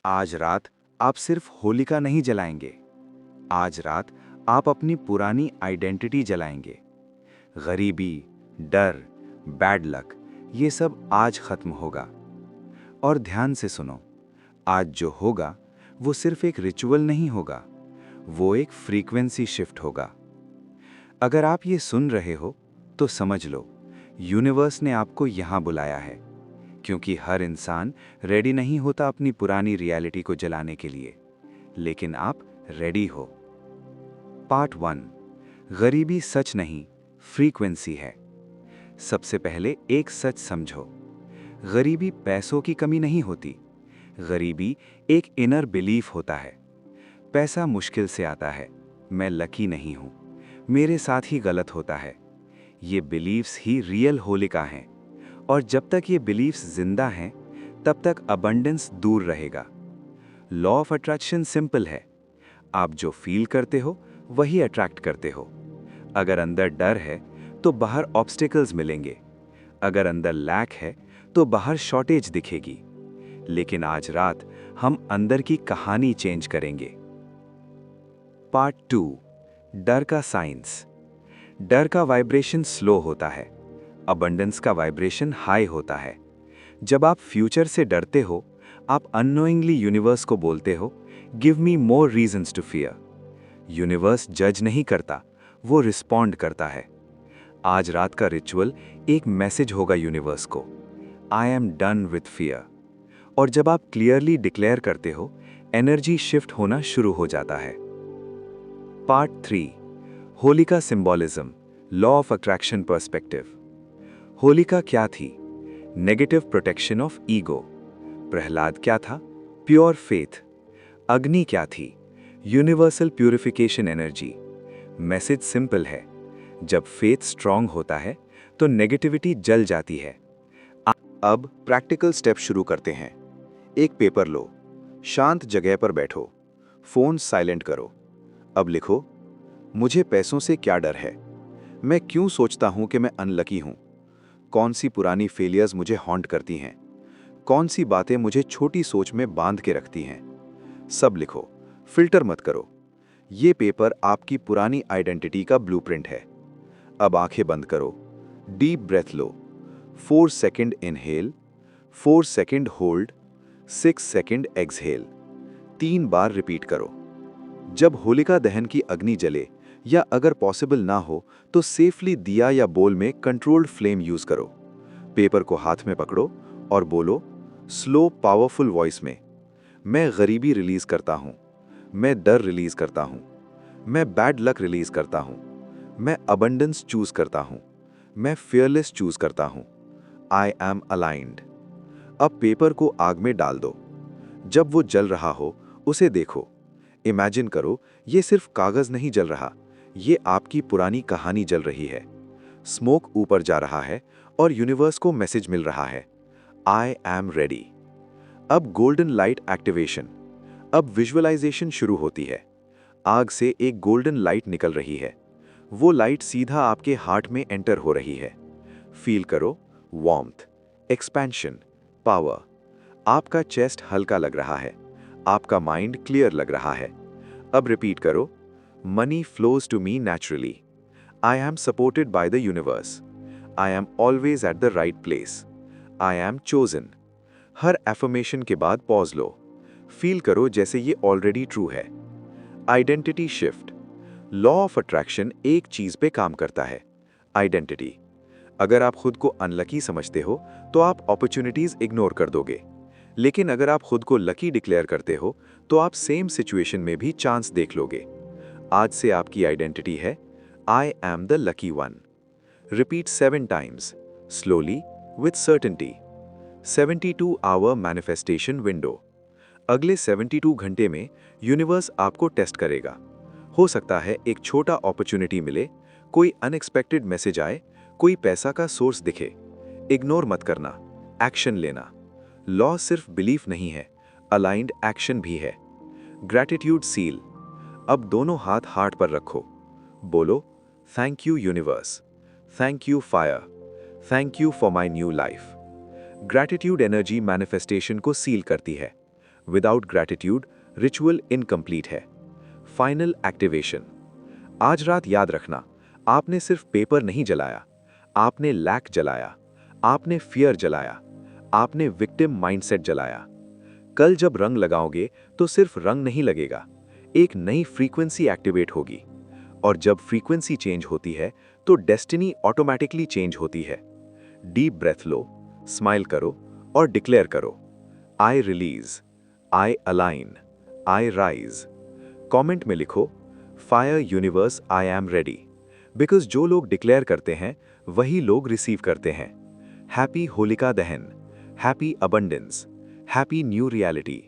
आज रात आप सिर्फ होलिका नहीं जलाएंगे। आज रात आप अपनी पुरानी आइडेंटिटी जलाएंगे। गरीबी, डर, बैड लक, ये सब आज खत्म होगा। और ध्यान से सुनो, आज जो होगा वो सिर्फ एक रिचुअल नहीं होगा, वो एक फ्रीक्वेंसी शिफ्ट होगा। अगर आप ये सुन रहे हो तो समझ लो, यूनिवर्स ने आपको यहाँ बुलाया है, क्योंकि हर इंसान रेडी नहीं होता अपनी पुरानी रियलिटी को जलाने के लिए, लेकिन आप रेडी हो। पार्ट 1, गरीबी सच नहीं, फ्रीक्वेंसी है। सबसे पहले एक सच समझो, गरीबी पैसों की कमी नहीं होती। गरीबी एक इनर बिलीफ होता है। पैसा मुश्किल से आता है, मैं लकी नहीं हूं, मेरे साथ ही गलत होता है। ये बिलीफ्स ही रियल होलिका हैं। और जब तक ये बिलीफ्स जिंदा हैं, तब तक अबंडेंस दूर रहेगा। लॉ ऑफ अट्रैक्शन सिंपल है, आप जो फील करते हो वही अट्रैक्ट करते हो। अगर अंदर डर है तो बाहर ऑब्स्टिकल्स मिलेंगे। अगर अंदर लैक है तो बाहर शॉर्टेज दिखेगी। लेकिन आज रात हम अंदर की कहानी चेंज करेंगे। पार्ट 2, डर का साइंस। डर का वाइब्रेशन स्लो होता है, अबंडेंस का वाइब्रेशन हाई होता है। जब आप फ्यूचर से डरते हो, आप अननोइंगली यूनिवर्स को बोलते हो, give me more reasons to fear. Universe जज नहीं करता, वो रिस्पॉन्ड करता है। आज रात का रिचुअल एक मैसेज होगा यूनिवर्स को, I am done with fear. और जब आप क्लियरली डिक्लेयर करते हो, एनर्जी शिफ्ट होना शुरू हो जाता है। Part 3, Holika symbolism, law of attraction perspective. Holika क्या थी? Negative protection of ego. Prahlad क्या था? Pure faith. अग्नि क्या थी? Universal purification energy. Message simple है, जब फेथ स्ट्रांग होता है तो नेगेटिविटी जल जाती है। अब प्रैक्टिकल स्टेप शुरू करते हैं। एक पेपर लो, शांत जगह पर बैठो, फोन साइलेंट करो। अब लिखो, मुझे पैसों से क्या डर है? मैं क्यों सोचता हूं कि मैं अनलकी हूं? कौन सी पुरानी फेलियर्स मुझे हॉन्ट करती हैं? कौन सी बातें मुझे छोटी सोच में बांध के रखती हैं? सब लिखो, फिल्टर मत करो। ये पेपर आपकी पुरानी आइडेंटिटी का ब्लूप्रिंट है। अब आंखें बंद करो, डीप ब्रेथ लो। 4 second inhale, 4 second hold, 6 second exhale. 3 बार रिपीट करो। जब होलिका दहन की अग्नि जले, या अगर पॉसिबल ना हो तो सेफली दिया या बोल में कंट्रोल्ड फ्लेम यूज करो। पेपर को हाथ में पकड़ो और बोलो स्लो पावरफुल वॉइस में, मैं गरीबी रिलीज करता हूं, मैं डर रिलीज करता हूं, मैं बैड लक रिलीज करता हूं, मैं अबंडेंस चूज करता हूं, मैं फियरलेस चूज करता हूं, आई एम अलाइंड। अब पेपर को आग में डाल दो। जब वो जल रहा हो उसे देखो। इमेजिन करो, ये सिर्फ कागज नहीं जल रहा, ये आपकी पुरानी कहानी जल रही है। स्मोक ऊपर जा रहा है और यूनिवर्स को मैसेज मिल रहा है, आई एम रेडी। अब गोल्डन लाइट एक्टिवेशन। अब विजुअलाइजेशन शुरू होती है। आग से एक गोल्डन लाइट निकल रही है। वो लाइट सीधा आपके हार्ट में एंटर हो रही है। फील करो, वार्मथ, एक्सपेंशन, पावर। आपका चेस्ट हल्का लग रहा है, आपका माइंड क्लियर लग रहा है। अब रिपीट करो, money flows to me naturally, I am supported by the universe, I am always at the right place, I am chosen. हर एफर्मेशन के बाद पॉज लो। फील करो जैसे ये ऑलरेडी ट्रू है। Identity shift. Law of attraction एक चीज पे काम करता है, आइडेंटिटी। अगर आप खुद को अनलकी समझते हो तो आप अपॉर्चुनिटीज इग्नोर कर दोगे। लेकिन अगर आप खुद को लकी डिक्लेयर करते हो तो आप सेम सिचुएशन में भी चांस देख लोगे। आज से आपकी आइडेंटिटी है, I am the lucky one. Repeat 7 times, slowly, with certainty. 72 hour manifestation window. अगले 72 घंटे में यूनिवर्स आपको टेस्ट करेगा। हो सकता है एक छोटा अपॉर्चुनिटी मिले, कोई अनएक्सपेक्टेड मैसेज आए, कोई पैसा का सोर्स दिखे। इग्नोर मत करना, एक्शन लेना। लॉ सिर्फ बिलीफ नहीं है, अलाइंड एक्शन भी है। Gratitude seal. अब दोनों हाथ हार्ट पर रखो। बोलो, thank you universe, thank you fire, thank you for my new life. Gratitude energy manifestation को सील करती है। विदाउट ग्रैटिट्यूड रिचुअल इनकम्प्लीट है। Final activation. आज रात याद रखना, आपने सिर्फ पेपर नहीं जलाया, आपने लैक जलाया, आपने फियर जलाया, आपने विक्टिम माइंडसेट जलाया। कल जब रंग लगाओगे तो सिर्फ रंग नहीं लगेगा, एक नई फ्रीक्वेंसी एक्टिवेट होगी। और जब फ्रीक्वेंसी चेंज होती है तो डेस्टिनी ऑटोमेटिकली चेंज होती है। डीप ब्रेथ लो, स्माइल करो और डिक्लेयर करो, I release, I align, I rise. Comment में लिखो, fire universe I am ready. Because जो लोग डिक्लेयर करते हैं वही लोग रिसीव करते हैं। हैप्पी होलिका दहन, happy abundance, happy new reality.